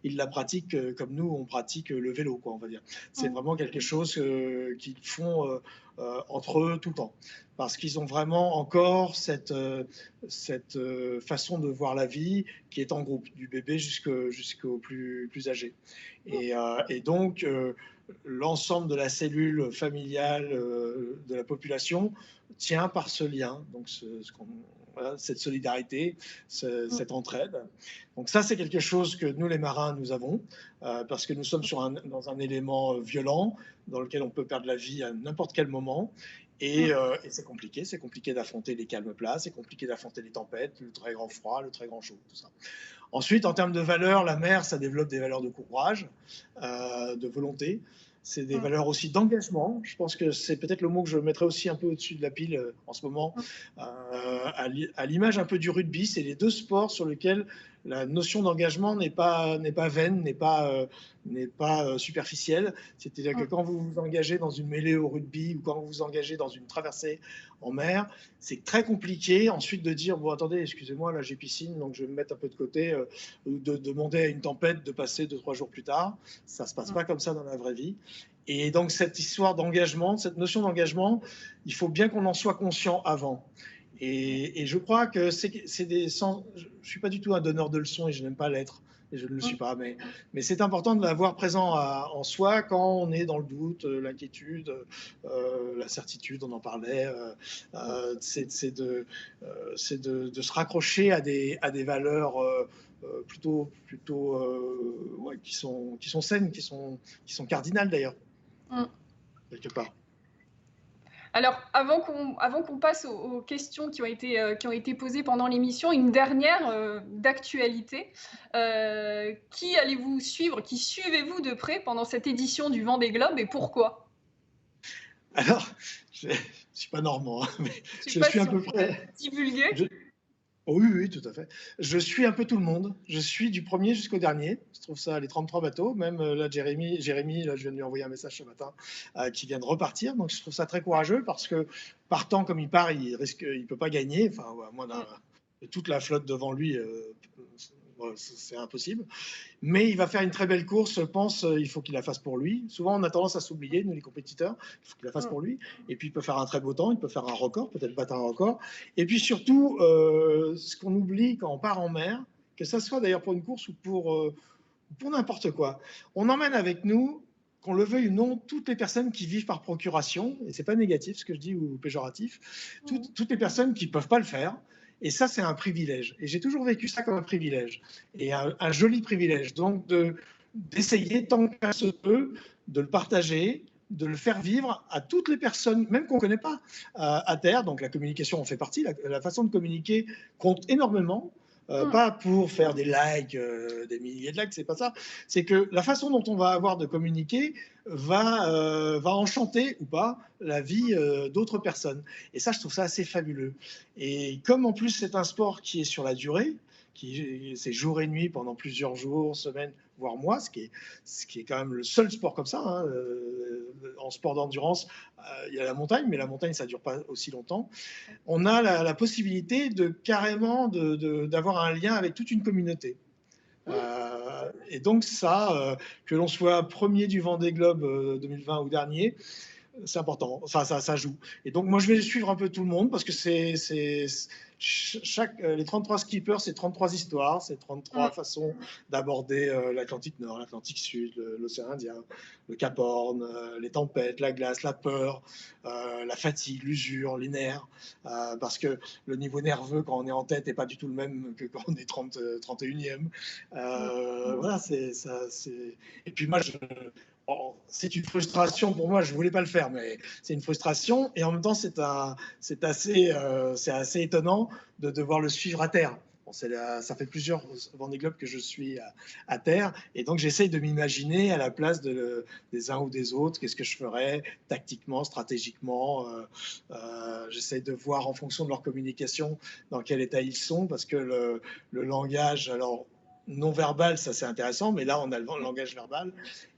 ils la pratiquent comme nous, on pratique le vélo, quoi, on va dire. C'est vraiment quelque chose qu'ils font entre eux tout le temps. Parce qu'ils ont vraiment encore cette façon de voir la vie qui est en groupe, du bébé jusqu'au plus âgé. Et donc, l'ensemble de la cellule familiale de la population tient par ce lien. Donc, voilà, cette solidarité, cette entraide. Donc ça, c'est quelque chose que nous, les marins, nous avons, parce que nous sommes dans un élément violent, dans lequel on peut perdre la vie à n'importe quel moment. Et c'est compliqué d'affronter les calmes plats, c'est compliqué d'affronter les tempêtes, le très grand froid, le très grand chaud, tout ça. Ensuite, en termes de valeurs, la mer, ça développe des valeurs de courage, de volonté. C'est des valeurs aussi d'engagement. Je pense que c'est peut-être le mot que je mettrais aussi un peu au-dessus de la pile en ce moment. À l'image un peu du rugby, c'est les deux sports sur lesquels la notion d'engagement n'est pas vaine, n'est pas superficielle. C'est-à-dire que quand vous vous engagez dans une mêlée au rugby ou quand vous vous engagez dans une traversée en mer, c'est très compliqué ensuite de dire bon attendez, excusez-moi, là j'ai piscine, donc je vais me mettre un peu de côté, ou de demander à une tempête de passer 2-3 jours plus tard. Ça se passe pas comme ça dans la vraie vie. Et donc cette histoire d'engagement, cette notion d'engagement, il faut bien qu'on en soit conscient avant. Et je crois que c'est des sens. Je suis pas du tout un donneur de leçons et je n'aime pas l'être. Et je ne le suis pas, mais c'est important de l'avoir présent en soi quand on est dans le doute, l'inquiétude, l'incertitude, on en parlait. C'est de se raccrocher à des valeurs plutôt ouais, qui sont saines, qui sont cardinales d'ailleurs, quelque part. Alors, avant qu'on passe aux questions qui ont été posées pendant l'émission, une dernière d'actualité. Qui allez-vous suivre, qui suivez-vous de près pendant cette édition du Vendée Globe et pourquoi? Alors, je ne suis pas normand, mais je suis à peu près. Divulguer. Oh oui, oui, tout à fait. Je suis un peu tout le monde. Je suis du premier jusqu'au dernier. Je trouve ça, les 33 bateaux, même là, Jérémy, là, je viens de lui envoyer un message ce matin, qui vient de repartir. Donc, je trouve ça très courageux parce que partant comme il part, il peut pas gagner. Enfin, à moins toute la flotte devant lui, c'est impossible. Mais il va faire une très belle course, je pense, il faut qu'il la fasse pour lui. Souvent, on a tendance à s'oublier, nous les compétiteurs, il faut qu'il la fasse pour lui. Et puis, il peut faire un très beau temps, il peut faire un record, peut-être battre un record. Et puis surtout, ce qu'on oublie quand on part en mer, que ça soit d'ailleurs pour une course ou pour n'importe quoi, on emmène avec nous, qu'on le veuille ou non, toutes les personnes qui vivent par procuration, et c'est pas négatif ce que je dis ou péjoratif, toutes les personnes qui peuvent pas le faire. Et ça, c'est un privilège. Et j'ai toujours vécu ça comme un privilège. Et un joli privilège. Donc, d'essayer, tant que ça se peut, de le partager, de le faire vivre à toutes les personnes, même qu'on ne connaît pas, à terre. Donc, la communication en fait partie. La façon de communiquer compte énormément. Pas pour faire des likes, des milliers de likes, c'est pas ça. C'est que la façon dont on va avoir de communiquer va enchanter ou pas la vie d'autres personnes. Et ça, je trouve ça assez fabuleux. Et comme en plus c'est un sport qui est sur la durée, c'est jour et nuit pendant plusieurs jours, semaines, voire mois, ce qui est quand même le seul sport comme ça. Hein. En sport d'endurance, il y a la montagne, mais la montagne, ça ne dure pas aussi longtemps. On a la possibilité de carrément d'avoir un lien avec toute une communauté. Et donc ça, que l'on soit premier du Vendée Globe 2020 ou dernier, c'est important. Enfin, ça joue. Et donc, moi, je vais suivre un peu tout le monde parce que les 33 skippers, c'est 33 histoires, c'est 33 façons d'aborder l'Atlantique Nord, l'Atlantique Sud, l'océan Indien, le Cap Horn, les tempêtes, la glace, la peur, la fatigue, l'usure, les nerfs. Parce que le niveau nerveux, quand on est en tête, n'est pas du tout le même que quand on est 31e. Voilà, Et puis, moi, c'est une frustration pour moi, je ne voulais pas le faire, mais c'est une frustration. Et en même temps, c'est assez étonnant de devoir le suivre à terre. Bon, ça fait plusieurs Vendée Globe que je suis à terre. Et donc, j'essaye de m'imaginer à la place des uns ou des autres, qu'est-ce que je ferais tactiquement, stratégiquement. J'essaye de voir en fonction de leur communication dans quel état ils sont, parce que le langage, alors non verbal, ça c'est intéressant, mais là, on a le langage verbal.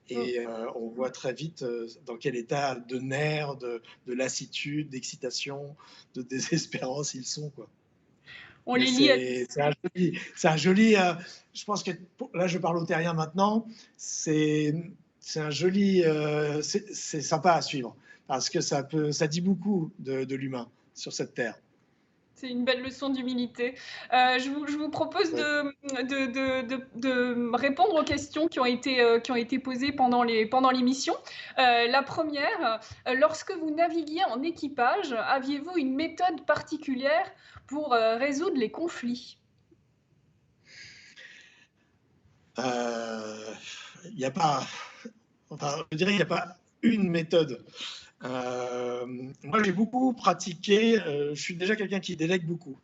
Et on voit très vite dans quel état de nerfs, de lassitude, d'excitation, de désespérance ils sont, quoi. On les lit. C'est un joli. Je pense que là, je parle aux terriens maintenant. C'est un joli. C'est sympa à suivre parce que ça dit beaucoup de l'humain sur cette terre. C'est une belle leçon d'humilité. Je vous propose de répondre aux questions qui ont été posées pendant l'émission. La première, lorsque vous naviguiez en équipage, aviez-vous une méthode particulière pour résoudre les conflits? Il n'y a pas, enfin, je dirais qu'il n'y a pas une méthode. Moi, j'ai beaucoup pratiqué. Je suis déjà quelqu'un qui délègue beaucoup.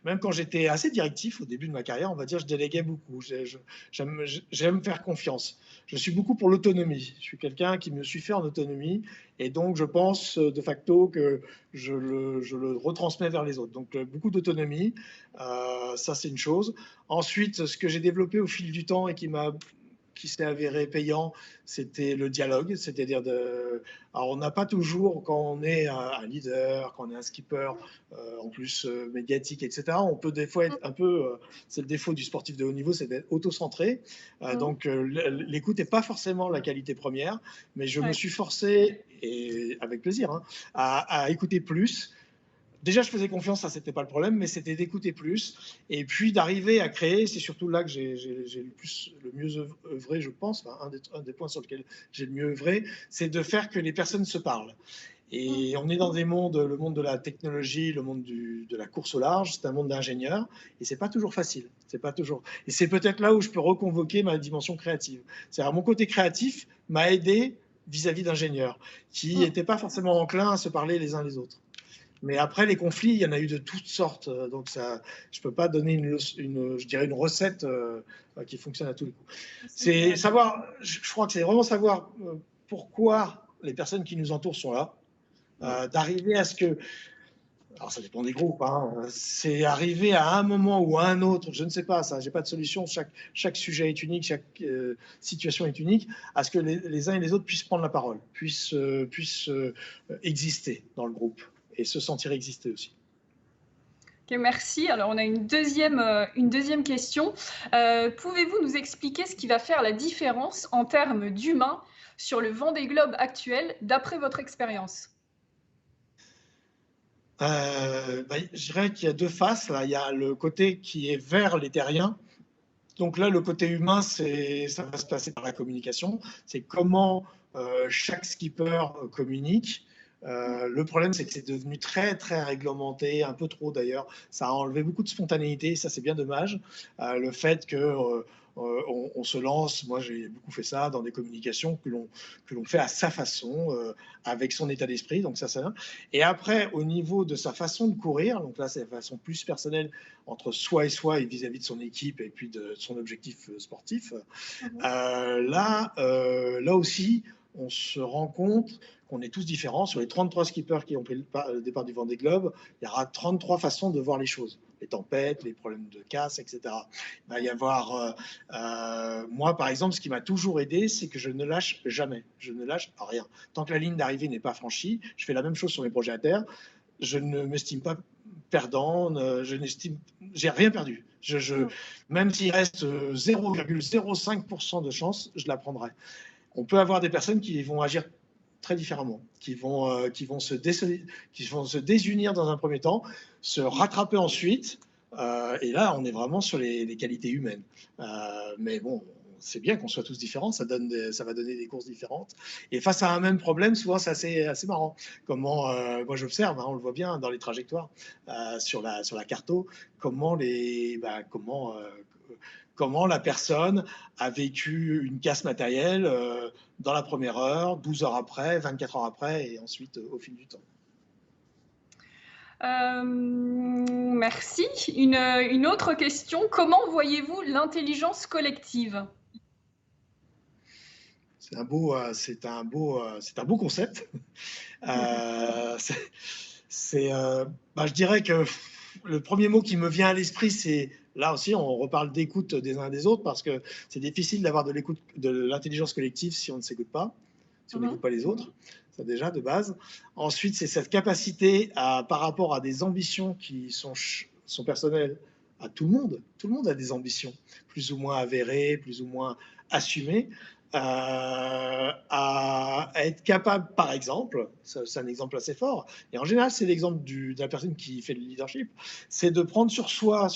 Même quand j'étais assez directif au début de ma carrière, on va dire, je déléguais beaucoup. J'aime faire confiance. Je suis beaucoup pour l'autonomie. Je suis quelqu'un qui me suis fait en autonomie. Et donc, je pense de facto que je le retransmets vers les autres. Donc, beaucoup d'autonomie. Ça, c'est une chose. Ensuite, ce que j'ai développé au fil du temps et qui s'est avéré payant, c'était le dialogue, c'est-à-dire alors on n'a pas toujours, quand on est un leader, quand on est un skipper, en plus médiatique, etc., on peut des fois être un peu, c'est le défaut du sportif de haut niveau, c'est d'être auto-centré, donc l'écoute n'est pas forcément la qualité première, mais je me suis forcé, et avec plaisir, hein, à écouter plus. Déjà, je faisais confiance, ça, c'était pas le problème, mais c'était d'écouter plus et puis d'arriver à créer. C'est surtout là que j'ai le mieux œuvré, je pense. Enfin, un des points sur lesquels j'ai le mieux œuvré, c'est de faire que les personnes se parlent. Et on est dans des mondes, le monde de la technologie, le monde de la course au large, c'est un monde d'ingénieurs, et c'est pas toujours facile. C'est pas toujours. Et c'est peut-être là où je peux reconvoquer ma dimension créative. C'est-à-dire mon côté créatif m'a aidé vis-à-vis d'ingénieurs qui n'étaient pas forcément enclins à se parler les uns les autres. Mais après, les conflits, il y en a eu de toutes sortes. Donc, ça, je ne peux pas donner je dirais une recette qui fonctionne à tous les coups. C'est savoir, je crois que c'est vraiment savoir pourquoi les personnes qui nous entourent sont là. D'arriver à ce que. Alors, ça dépend des groupes. Hein, c'est arriver à un moment ou à un autre, je ne sais pas, ça, j'ai pas de solution. Chaque sujet est unique, chaque situation est unique, à ce que les uns et les autres puissent prendre la parole, puissent exister dans le groupe et se sentir exister aussi. Okay, merci. Alors, on a une deuxième question. Pouvez-vous nous expliquer ce qui va faire la différence en termes d'humains sur le Vendée Globe actuel, d'après votre expérience? Je dirais qu'il y a deux faces. Là. Il y a le côté qui est vers les terriens. Donc là, le côté humain, ça va se passer par la communication. C'est comment chaque skipper communique. Le problème, c'est que c'est devenu très, très réglementé, un peu trop d'ailleurs. Ça a enlevé beaucoup de spontanéité, ça c'est bien dommage. Le fait que on se lance, moi j'ai beaucoup fait ça dans des communications que l'on fait à sa façon, avec son état d'esprit, donc ça c'est bien. Et après, au niveau de sa façon de courir, donc là c'est la façon plus personnelle entre soi et soi et vis-à-vis de son équipe et puis de son objectif sportif, là aussi, on se rend compte qu'on est tous différents. Sur les 33 skippers qui ont pris le départ du Vendée Globe, il y aura 33 façons de voir les choses. Les tempêtes, les problèmes de casse, etc. Il va y avoir... moi, par exemple, ce qui m'a toujours aidé, c'est que je ne lâche jamais. Je ne lâche rien. Tant que la ligne d'arrivée n'est pas franchie, je fais la même chose sur mes projets à terre. Je ne m'estime pas perdant, j'ai rien perdu. Même s'il reste 0,05% de chance, je la prendrai. On peut avoir des personnes qui vont agir très différemment, qui vont se désunir dans un premier temps, se rattraper ensuite, et là on est vraiment sur les qualités humaines. Mais bon, c'est bien qu'on soit tous différents, ça va donner des courses différentes. Et face à un même problème, souvent c'est assez marrant. Comment, moi j'observe, hein, on le voit bien dans les trajectoires sur la carto, comment la personne a vécu une casse matérielle dans la première heure, 12 heures après, 24 heures après, et ensuite au fil du temps. Merci. Une autre question. Comment voyez-vous l'intelligence collective? C'est un beau concept. Je dirais que le premier mot qui me vient à l'esprit, c'est là aussi, on reparle d'écoute des uns des autres parce que c'est difficile d'avoir de l'intelligence collective si on ne s'écoute pas, si on n'écoute pas les autres. Ça déjà de base. Ensuite, c'est cette capacité par rapport à des ambitions qui sont personnelles à tout le monde. Tout le monde a des ambitions, plus ou moins avérées, plus ou moins assumées. À être capable, par exemple, c'est un exemple assez fort, et en général c'est l'exemple de la personne qui fait le leadership, c'est de prendre sur soi,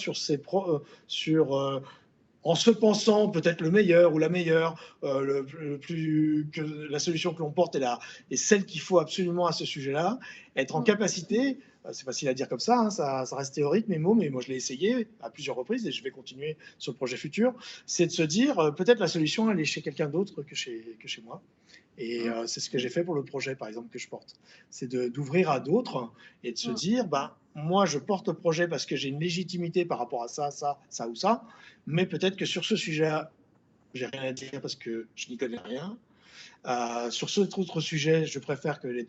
en se pensant peut-être le meilleur ou la meilleure, que la solution que l'on porte est celle qu'il faut absolument à ce sujet-là, être en capacité, c'est facile à dire comme ça, hein, ça reste théorique mes mots, mais moi je l'ai essayé à plusieurs reprises et je vais continuer sur le projet futur, c'est de se dire peut-être la solution elle est chez quelqu'un d'autre que chez moi. Et c'est ce que j'ai fait pour le projet, par exemple, que je porte. C'est d'ouvrir à d'autres et de se dire, ben, moi, je porte le projet parce que j'ai une légitimité par rapport à ça, ça, ça ou ça, mais peut-être que sur ce sujet-là, j'ai rien à dire parce que je n'y connais rien. Sur cet autre sujet, je préfère que les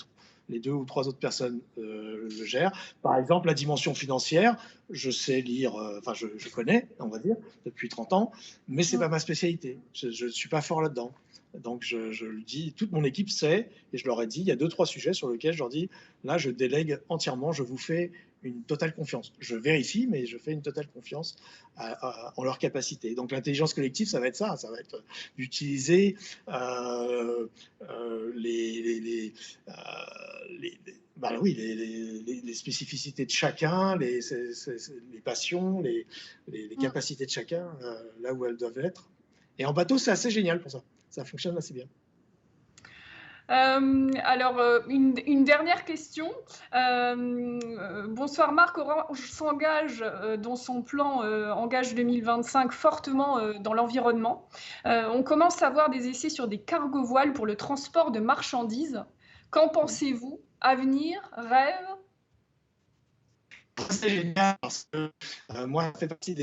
2 ou 3 autres personnes le gèrent. Par exemple, la dimension financière, je sais lire, enfin, je connais, on va dire, depuis 30 ans, mais ce n'est pas ma spécialité. Je ne suis pas fort là-dedans. Donc, je le dis, toute mon équipe sait, et je leur ai dit, il y a 2, 3 sujets sur lesquels je leur dis, là, je délègue entièrement, je vous fais une totale confiance. Je vérifie, mais je fais une totale confiance en leur capacité. Donc, l'intelligence collective, ça va être ça, ça va être d'utiliser les spécificités de chacun, les passions, les capacités de chacun, là où elles doivent être. Et en bateau, c'est assez génial pour ça. Ça fonctionne assez bien. Alors, une dernière question. Bonsoir Marc, Orange s'engage dans son plan Engage 2025 fortement dans l'environnement. On commence à voir des essais sur des cargos voiles pour le transport de marchandises. Qu'en pensez-vous? Avenir, rêve? C'est génial parce que moi, ça fait partie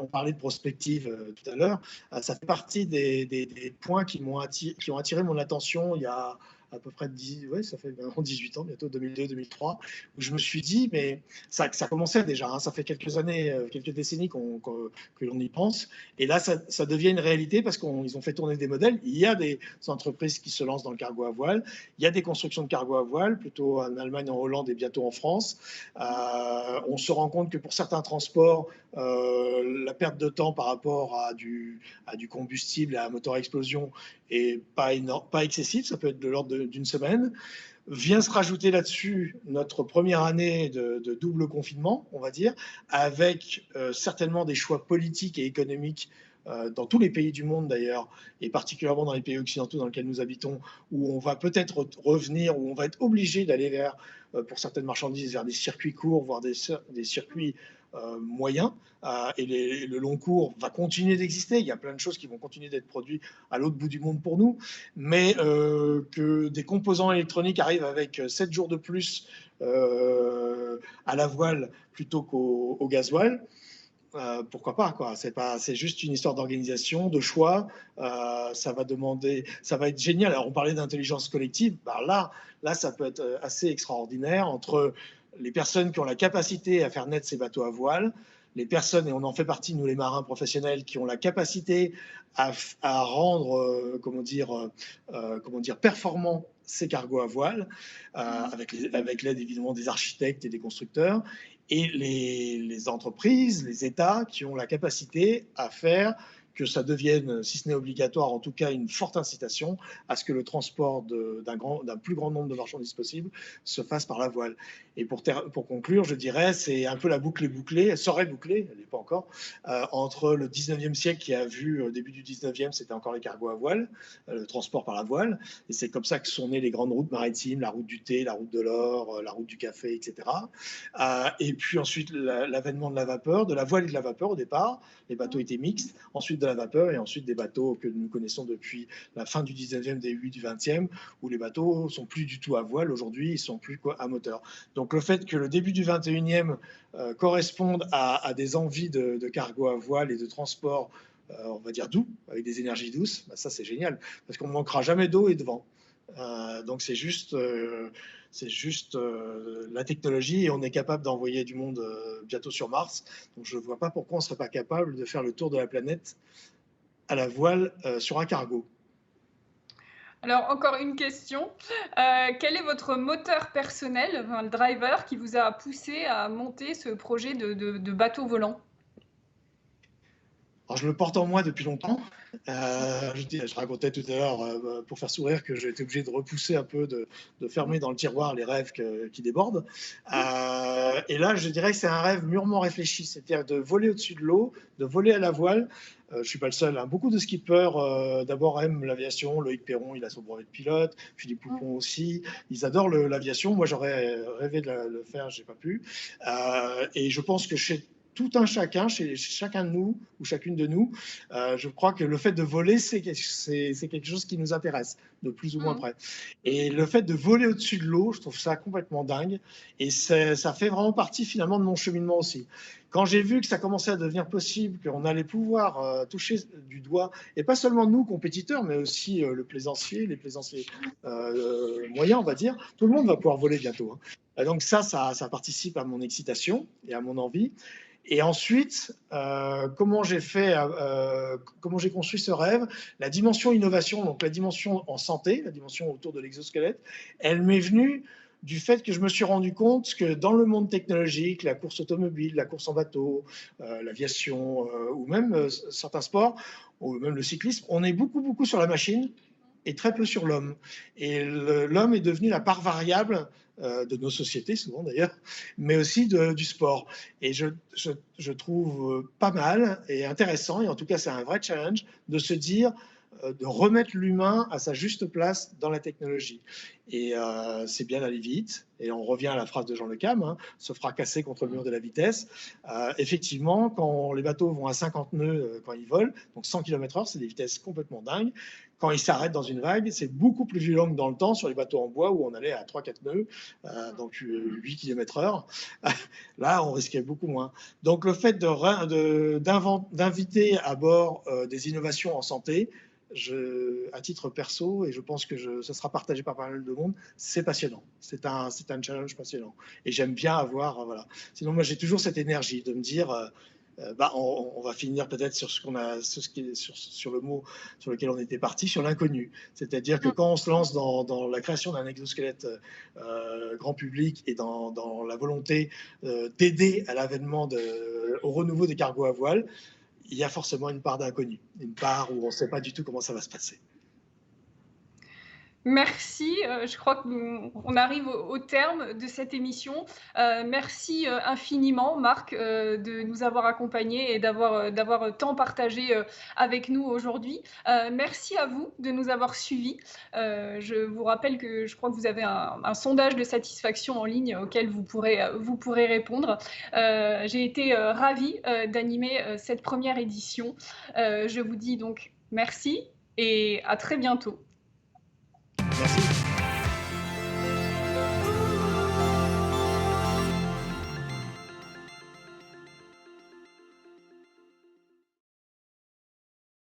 on parlait de prospective tout à l'heure. Ça fait partie des points qui ont attiré mon attention il y a à peu près 18 ans, bientôt 2002-2003, où je me suis dit, mais ça commençait déjà, hein, ça fait quelques années, quelques décennies que l'on y pense, et là, ça devient une réalité parce qu'ils ont fait tourner des modèles. Il y a des entreprises qui se lancent dans le cargo à voile, il y a des constructions de cargo à voile, plutôt en Allemagne, en Hollande et bientôt en France. On se rend compte que pour certains transports, la perte de temps par rapport à du combustible, à un moteur à explosion, est pas excessive, ça peut être de l'ordre d'une semaine. Vient se rajouter là-dessus notre première année de double confinement, on va dire, avec certainement des choix politiques et économiques dans tous les pays du monde d'ailleurs, et particulièrement dans les pays occidentaux dans lesquels nous habitons, où on va peut-être revenir, où on va être obligé d'aller vers, pour certaines marchandises, vers des circuits courts, voire des circuits moyens. Et le long cours va continuer d'exister. Il y a plein de choses qui vont continuer d'être produites à l'autre bout du monde pour nous, mais que des composants électroniques arrivent avec 7 jours de plus à la voile plutôt qu'au gasoil. Pourquoi pas, quoi. C'est juste une histoire d'organisation, de choix. Ça va être génial. Alors, on parlait d'intelligence collective. Là, ça peut être assez extraordinaire entre les personnes qui ont la capacité à faire naître ces bateaux à voile, les personnes, et on en fait partie, nous les marins professionnels, qui ont la capacité à rendre, performants ces cargos à voile, avec l'aide évidemment des architectes et des constructeurs, et les entreprises, les États qui ont la capacité à faire que ça devienne, si ce n'est obligatoire, en tout cas une forte incitation à ce que le transport d'un plus grand nombre de marchandises possible se fasse par la voile. Et pour conclure, je dirais, c'est un peu la boucle est bouclée, elle serait bouclée, elle n'est pas encore, entre le 19e siècle qui a vu, au début du 19e, c'était encore les cargos à voile, le transport par la voile, et c'est comme ça que sont nées les grandes routes maritimes, la route du thé, la route de l'or, la route du café, etc. Et puis ensuite, l'avènement de la vapeur, de la voile et de la vapeur au départ, les bateaux étaient mixtes, ensuite de la vapeur et ensuite des bateaux que nous connaissons depuis la fin du 19e, début du 20e, où les bateaux sont plus du tout à voile aujourd'hui, ils sont plus à moteur. Donc le fait que le début du 21e corresponde à des envies de cargo à voile et de transport, on va dire doux, avec des énergies douces, ça c'est génial, parce qu'on ne manquera jamais d'eau et de vent. Donc c'est juste la technologie, et on est capable d'envoyer du monde bientôt sur Mars. Donc je ne vois pas pourquoi on ne serait pas capable de faire le tour de la planète à la voile sur un cargo. Alors, encore une question. Quel est votre moteur personnel, le driver, qui vous a poussé à monter ce projet de bateau volant? Alors, je le porte en moi depuis longtemps. Je racontais tout à l'heure, pour faire sourire, que j'ai été obligé de repousser un peu, de fermer dans le tiroir les rêves qui débordent. Et là, je dirais que c'est un rêve mûrement réfléchi, c'est-à-dire de voler au-dessus de l'eau, de voler à la voile. Je ne suis pas le seul, hein. Beaucoup de skippers d'abord aiment l'aviation. Loïc Perron, il a son brevet de pilote. Philippe Poupon aussi. Ils adorent l'aviation. Moi, j'aurais rêvé de le faire, je n'ai pas pu. Et je pense que chez tout un chacun, chez chacun de nous ou chacune de nous, je crois que le fait de voler, c'est quelque chose qui nous intéresse, de plus ou moins près. Et le fait de voler au-dessus de l'eau, je trouve ça complètement dingue. Et ça fait vraiment partie finalement de mon cheminement aussi. Quand j'ai vu que ça commençait à devenir possible, qu'on allait pouvoir toucher du doigt, et pas seulement nous, compétiteurs, mais aussi le plaisancier, les plaisanciers moyens, on va dire, tout le monde va pouvoir voler bientôt. Hein. Donc ça participe à mon excitation et à mon envie. Et ensuite, comment j'ai construit ce rêve? La dimension innovation, donc la dimension en santé, la dimension autour de l'exosquelette, elle m'est venue du fait que je me suis rendu compte que dans le monde technologique, la course automobile, la course en bateau, l'aviation ou même certains sports, ou même le cyclisme, on est beaucoup sur la machine et très peu sur l'homme. Et l'homme est devenu la part variable de nos sociétés, souvent d'ailleurs, mais aussi du sport. Et je trouve pas mal et intéressant, et en tout cas c'est un vrai challenge, de se dire, de remettre l'humain à sa juste place dans la technologie. Et c'est bien d'aller vite, et on revient à la phrase de Jean Le Cam, hein, se fracasser contre le mur de la vitesse. Effectivement, quand les bateaux vont à 50 nœuds quand ils volent, donc 100 km/h, c'est des vitesses complètement dingues. Quand ils s'arrêtent dans une vague, c'est beaucoup plus violent que dans le temps sur les bateaux en bois où on allait à 3-4 nœuds, donc 8 km/h. Là, on risquait beaucoup moins. Donc le fait d'inviter à bord des innovations en santé, à titre perso, et je pense que ça sera partagé par pas mal de monde, c'est passionnant. C'est un challenge passionnant. Et j'aime bien avoir, voilà. Sinon, moi, j'ai toujours cette énergie de me dire, on va finir peut-être sur sur le mot sur lequel on était parti, sur l'inconnu. C'est-à-dire que quand on se lance dans la création d'un exosquelette grand public et dans la volonté d'aider à l'avènement au renouveau des cargos à voile, il y a forcément une part d'inconnu, une part où on ne sait pas du tout comment ça va se passer. Merci, je crois qu'on arrive au terme de cette émission. Merci infiniment, Marc, de nous avoir accompagnés et d'avoir tant partagé avec nous aujourd'hui. Merci à vous de nous avoir suivis. Je vous rappelle que je crois que vous avez un sondage de satisfaction en ligne auquel vous pourrez répondre. J'ai été ravie d'animer cette première édition. Je vous dis donc merci et à très bientôt. Merci.